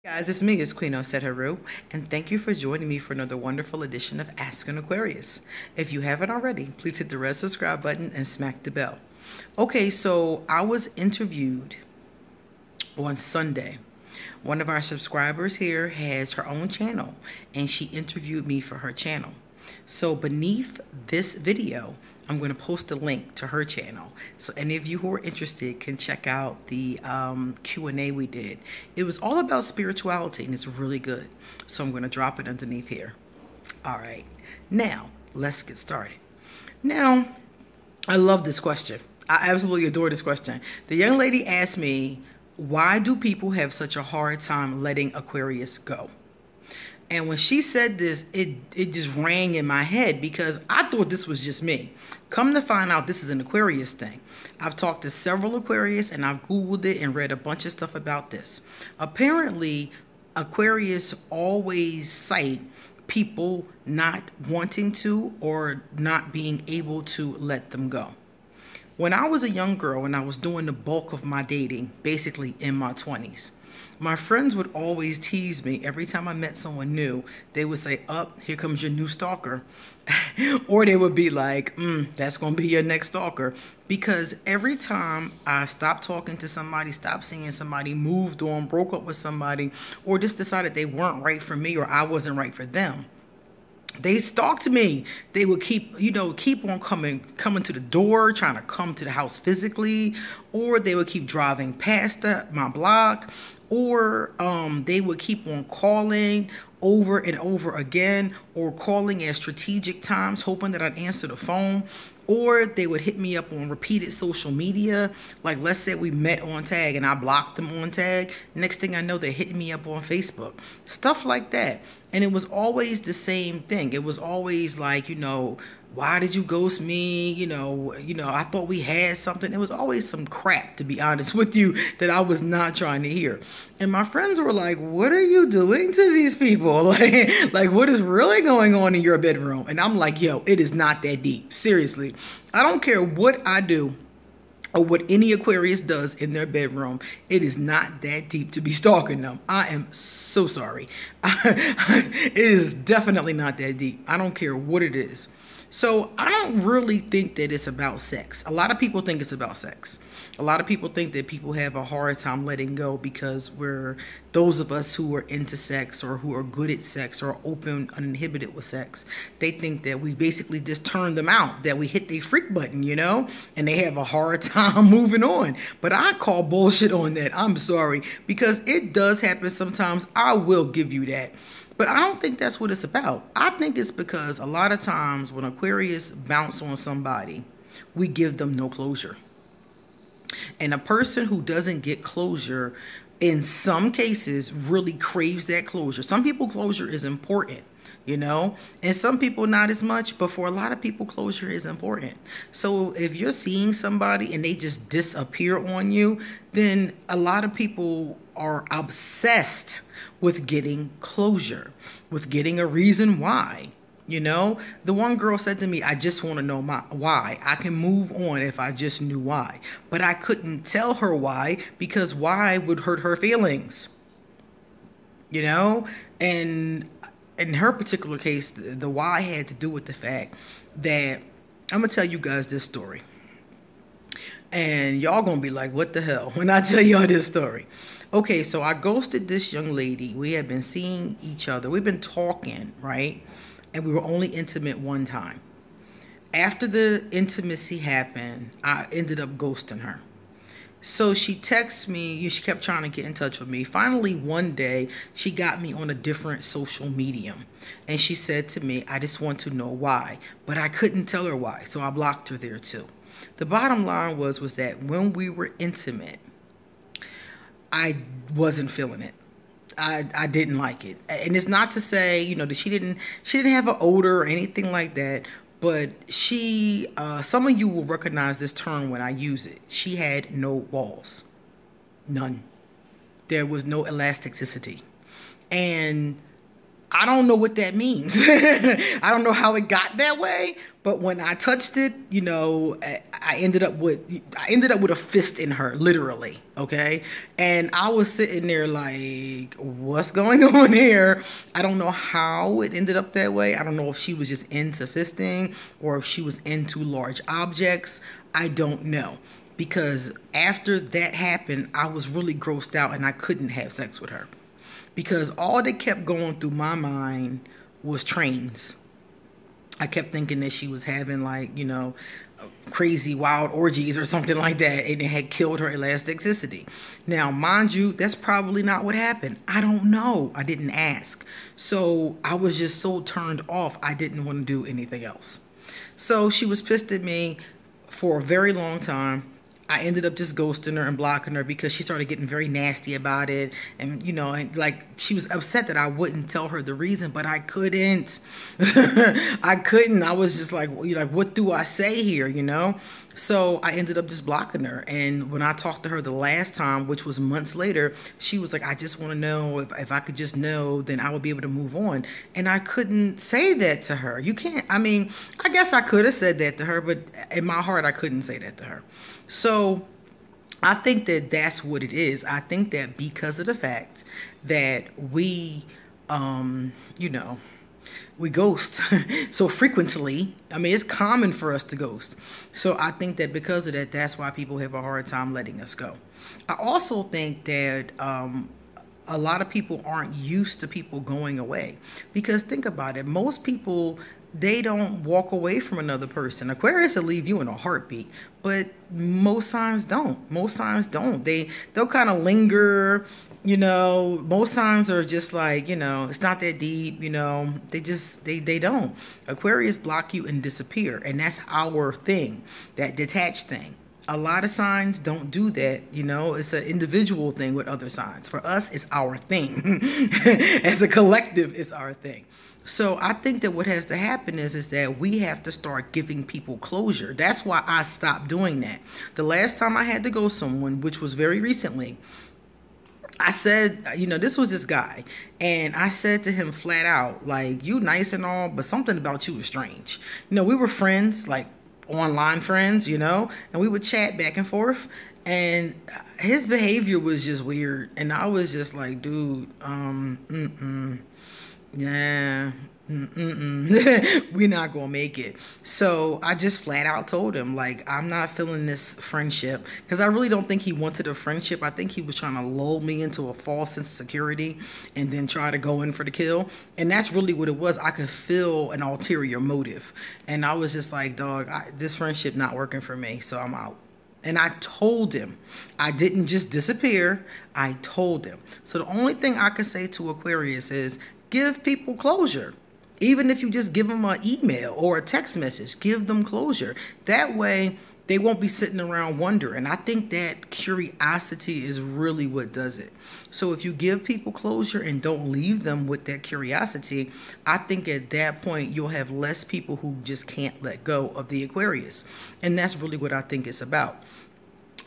Guys, it's me, it's Queen Haru, and thank you for joining me for another wonderful edition of Ask an Aquarius. If you haven't already, please hit the red subscribe button and smack the bell. Okay, so I was interviewed on Sunday. One of our subscribers here has her own channel, and she interviewed me for her channel. So beneath this video, I'm going to post a link to her channel. So any of you who are interested can check out the Q&A we did. It was all about spirituality, and it's really good. So I'm going to drop it underneath here. All right. Now, let's get started. Now, I love this question. I absolutely adore this question. The young lady asked me, why do people have such a hard time letting Aquarius go? And when she said this, it just rang in my head because I thought this was just me. Come to find out, this is an Aquarius thing. I've talked to several Aquarius and I've Googled it and read a bunch of stuff about this. Apparently, Aquarius always cite people not wanting to or not being able to let them go. When I was a young girl and I was doing the bulk of my dating, basically in my 20s, my friends would always tease me every time I met someone new. They would say, here comes your new stalker. Or they would be like, that's going to be your next stalker. Because every time I stopped talking to somebody, stopped seeing somebody, moved on, broke up with somebody, or just decided they weren't right for me or I wasn't right for them, they stalked me. They would keep on coming to the door, trying to come to the house physically, or they would keep driving past my block, or they would keep on calling over and over again, or calling at strategic times, hoping that I'd answer the phone. Or they would hit me up on repeated social media. Like, let's say we met on tag and I blocked them on tag. Next thing I know, they're hitting me up on Facebook. Stuff like that. And it was always the same thing. It was always like, why did you ghost me? I thought we had something. It was always some crap, to be honest with you, that I was not trying to hear. And my friends were like, what are you doing to these people? Like what is really going on in your bedroom? And I'm like, yo, it is not that deep. Seriously. I don't care what I do or what any Aquarius does in their bedroom. It is not that deep to be stalking them. I am so sorry. It is definitely not that deep. I don't care what it is. So I don't really think that it's about sex. A lot of people think it's about sex. A lot of people think that people have a hard time letting go because those of us who are into sex or who are good at sex or open, uninhibited with sex, they think that we basically just turn them out, that we hit the freak button, and they have a hard time moving on. But I call bullshit on that. I'm sorry, because it does happen sometimes. I will give you that. But I don't think that's what it's about. I think it's because a lot of times when Aquarius bounce on somebody, we give them no closure. And a person who doesn't get closure, in some cases, really craves that closure. Some people, closure is important, and some people not as much. But for a lot of people, closure is important. So if you're seeing somebody and they just disappear on you, then a lot of people are obsessed with getting closure, with getting a reason why. The one girl said to me, I just want to know why. I can move on if I just knew why. But I couldn't tell her why, because why would hurt her feelings. And in her particular case, the why had to do with the fact that, I'm going to tell you guys this story. And y'all going to be like, what the hell, when I tell y'all this story. Okay, so I ghosted this young lady. We had been seeing each other. We've been talking, right? And we were only intimate one time. After the intimacy happened, I ended up ghosting her. So she texted me. She kept trying to get in touch with me. Finally, one day, she got me on a different social medium. And she said to me, I just want to know why. But I couldn't tell her why, so I blocked her there too. The bottom line was that when we were intimate, I wasn't feeling it. I didn't like it. And it's not to say, that she didn't have an odor or anything like that. But some of you will recognize this term when I use it. She had no balls. None. There was no elasticity. And I don't know what that means. I don't know how it got that way, but when I touched it, you know, I ended up with a fist in her, literally. Okay, and I was sitting there like, what's going on here? I don't know how it ended up that way. I don't know if she was just into fisting or if she was into large objects. I don't know, because after that happened, I was really grossed out and I couldn't have sex with her. Because all that kept going through my mind was trains. I kept thinking that she was having, like, you know, crazy wild orgies or something like that, and it had killed her elasticity. Now, mind you, that's probably not what happened. I don't know. I didn't ask. So I was just so turned off, I didn't want to do anything else. So she was pissed at me for a very long time. I ended up just ghosting her and blocking her because she started getting very nasty about it. And, you know, and like, she was upset that I wouldn't tell her the reason, but I couldn't. I couldn't. I was just like, what do I say here, you know? So I ended up just blocking her. And when I talked to her the last time, which was months later, she was like, I just want to know if I could just know, then I would be able to move on. And I couldn't say that to her. You can't, I mean, I guess I could have said that to her, but in my heart, I couldn't say that to her. So I think that that's what it is. I think that because of the fact that we, you know, we ghost so frequently. I mean, it's common for us to ghost. So I think that because of that, that's why people have a hard time letting us go. I also think that a lot of people aren't used to people going away. Because think about it. Most people, they don't walk away from another person. Aquarius will leave you in a heartbeat, but most signs don't. Most signs don't. They'll kind of linger. You know, most signs are just like, you know, it's not that deep, you know, they don't. Aquarius block you and disappear. And that's our thing, that detached thing. A lot of signs don't do that, you know. It's an individual thing with other signs. For us, it's our thing. As a collective, it's our thing. So I think that what has to happen is that we have to start giving people closure. That's why I stopped doing that. The last time I had to go someone, which was very recently, I said, you know, this was this guy, and I said to him flat out, like, you nice and all, but something about you is strange. You know, we were friends, like online friends, you know, and we would chat back and forth, and his behavior was just weird, and I was just like, dude, yeah, we're not gonna make it. So I just flat out told him, like, I'm not feeling this friendship, because I really don't think he wanted a friendship. I think he was trying to lull me into a false sense of security and then try to go in for the kill. And that's really what it was. I could feel an ulterior motive, and I was just like, dog, this friendship not working for me, so I'm out. And I told him. I didn't just disappear. I told him. So the only thing I can say to Aquarius is give people closure. Even if you just give them an email or a text message, give them closure. That way, they won't be sitting around wondering. I think that curiosity is really what does it. So if you give people closure and don't leave them with that curiosity, I think at that point, you'll have less people who just can't let go of the Aquarius. And that's really what I think it's about.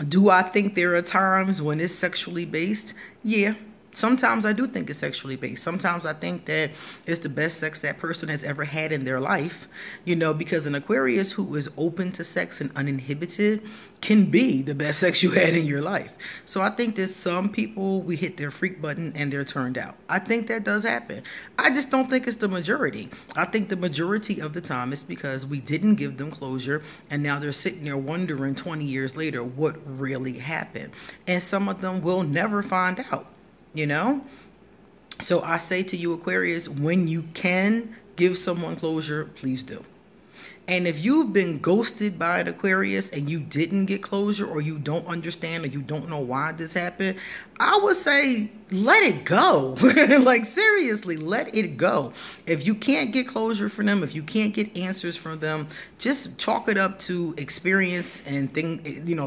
Do I think there are times when it's sexually based? Yeah. Sometimes I do think it's sexually based. Sometimes I think that it's the best sex that person has ever had in their life, you know, because an Aquarius who is open to sex and uninhibited can be the best sex you had in your life. So I think that some people, we hit their freak button and they're turned out. I think that does happen. I just don't think it's the majority. I think the majority of the time it's because we didn't give them closure, and now they're sitting there wondering 20 years later what really happened. And some of them will never find out. You know, so I say to you, Aquarius, when you can give someone closure, please do. And if you've been ghosted by an Aquarius and you didn't get closure, or you don't understand, or you don't know why this happened, I would say let it go. Like, seriously, let it go. If you can't get closure from them, if you can't get answers from them, just chalk it up to experience and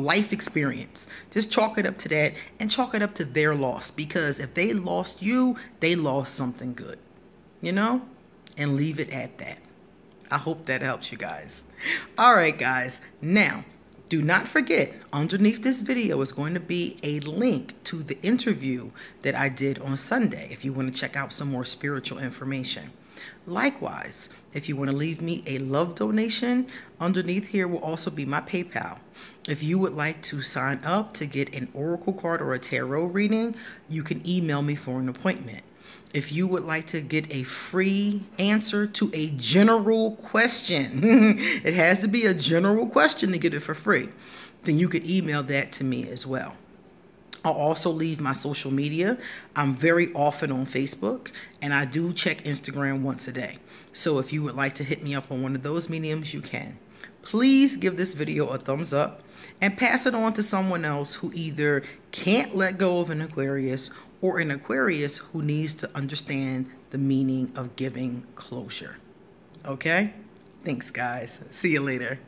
life experience. Just chalk it up to that, and chalk it up to their loss. Because if they lost you, they lost something good, you know, and leave it at that. I hope that helps you guys. All right, guys. Now, Do not forget, underneath this video is going to be a link to the interview that I did on Sunday if you want to check out some more spiritual information. Likewise, if you want to leave me a love donation, underneath here will also be my PayPal. If you would like to sign up to get an oracle card or a tarot reading, you can email me for an appointment. If you would like to get a free answer to a general question, it has to be a general question to get it for free, then you could email that to me as well. I'll also leave my social media. I'm very often on Facebook, and I do check Instagram once a day. So if you would like to hit me up on one of those mediums, you can. Please give this video a thumbs up and pass it on to someone else who either can't let go of an Aquarius or an Aquarius who needs to understand the meaning of giving closure. Okay? Thanks, guys. See you later.